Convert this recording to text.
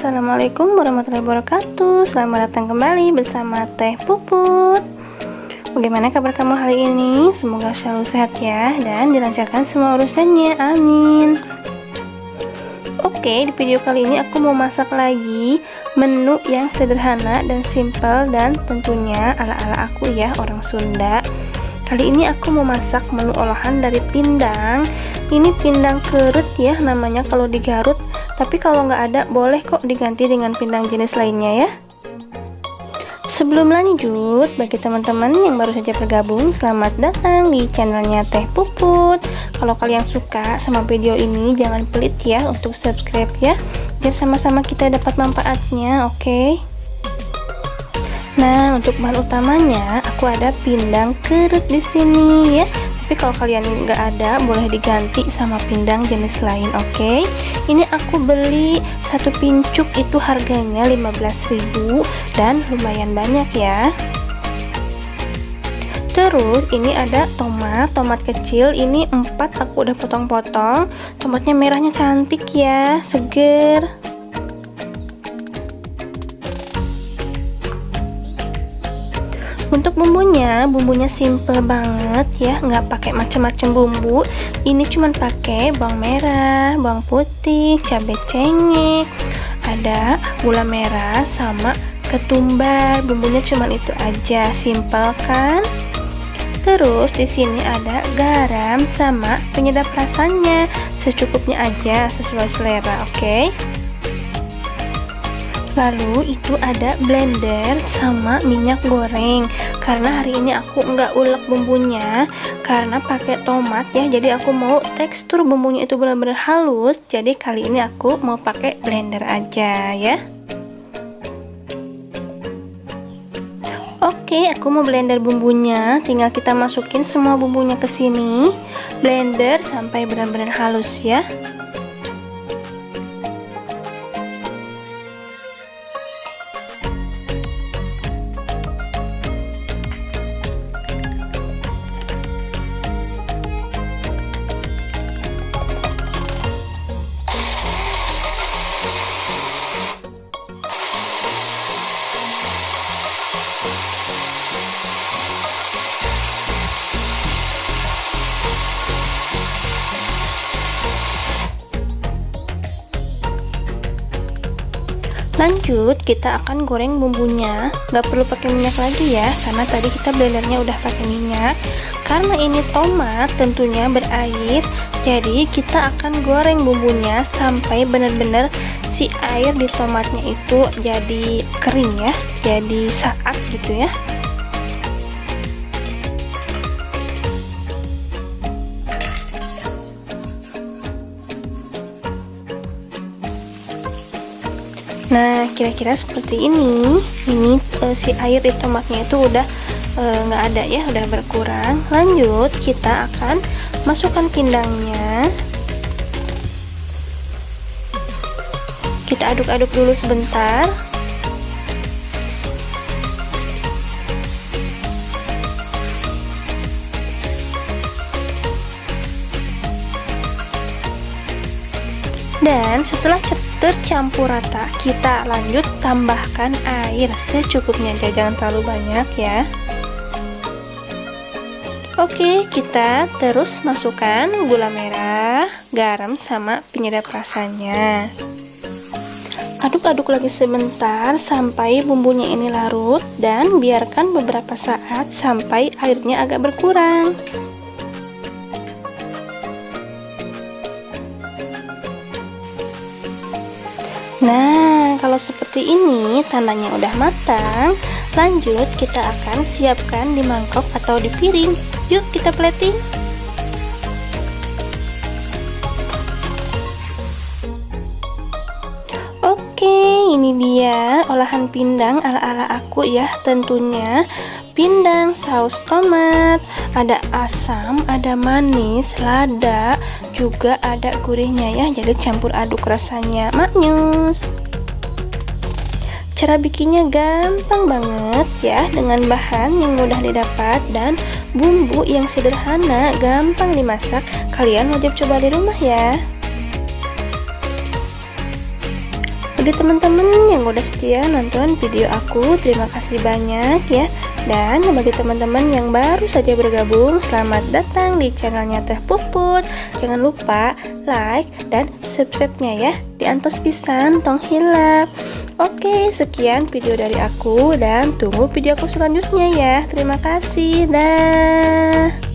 Assalamualaikum warahmatullahi wabarakatuh. Selamat datang kembali bersama Teh Puput. Bagaimana kabar kamu hari ini? Semoga selalu sehat ya, dan dilancarkan semua urusannya, amin. Oke, di video kali ini aku mau masak lagi menu yang sederhana dan simple, dan tentunya ala-ala aku ya, orang Sunda. Kali ini aku mau masak menu olahan dari pindang. Ini pindang kerut ya namanya kalau di Garut, tapi kalau nggak ada boleh kok diganti dengan pindang jenis lainnya ya. Sebelum lanjut, bagi teman-teman yang baru saja bergabung, selamat datang di channelnya Teh Puput. Kalau kalian suka sama video ini, jangan pelit ya untuk subscribe ya, biar sama-sama kita dapat manfaatnya, oke? Nah, untuk bahan utamanya aku ada pindang kerut di sini ya. Tapi kalau kalian nggak ada, boleh diganti sama pindang jenis lain, oke? Ini aku beli satu pincuk itu harganya 15.000 dan lumayan banyak ya. Terus ini ada tomat kecil, ini 4 aku udah potong-potong. Tomatnya merahnya cantik ya, seger. Untuk bumbunya simple banget ya, nggak pakai macam-macam bumbu. Ini cuman pakai bawang merah, bawang putih, cabai cengkeh, ada gula merah sama ketumbar. Bumbunya cuman itu aja, simple kan? Terus di sini ada garam sama penyedap rasanya, secukupnya aja sesuai selera, oke? Lalu itu ada blender sama minyak goreng. Karena hari ini aku nggak ulek bumbunya karena pakai tomat ya, jadi aku mau tekstur bumbunya itu benar-benar halus. Jadi kali ini aku mau pakai blender aja ya. Oke, aku mau blender bumbunya. Tinggal kita masukin semua bumbunya ke sini, blender sampai benar-benar halus ya. Lanjut, kita akan goreng bumbunya. Nggak perlu pakai minyak lagi ya, karena tadi kita blendernya udah pakai minyak. Karena ini tomat tentunya berair, jadi kita akan goreng bumbunya sampai benar-benar si air di tomatnya itu jadi kering ya, jadi saat gitu ya. Nah, kira-kira seperti ini. Ini si air di tomatnya itu udah nggak ada ya, udah berkurang. Lanjut, kita akan masukkan pindangnya. Kita aduk-aduk dulu sebentar. Dan setelah tercampur rata, kita lanjut tambahkan air secukupnya aja, jangan terlalu banyak ya. Oke, kita terus masukkan gula merah, garam sama penyedap rasanya. Aduk-aduk lagi sebentar sampai bumbunya ini larut, dan biarkan beberapa saat sampai airnya agak berkurang. Nah, kalau seperti ini tandanya udah matang. Lanjut, kita akan siapkan di mangkok atau di piring. Yuk kita plating. Oke, ini dia olahan pindang ala-ala aku ya, tentunya. Pindang saus tomat, ada asam, ada manis, lada, juga ada gurihnya ya, jadi campur aduk rasanya maknyus. Cara bikinnya gampang banget ya, dengan bahan yang mudah didapat dan bumbu yang sederhana, gampang dimasak. Kalian wajib coba di rumah ya. Bagi teman-teman yang udah setia nonton video aku, terima kasih banyak ya. Dan bagi teman-teman yang baru saja bergabung, selamat datang di channelnya Teh Puput. Jangan lupa like dan subscribe-nya ya. Diantos pisan tong hilap. Oke, sekian video dari aku dan tunggu video aku selanjutnya ya. Terima kasih. Dah.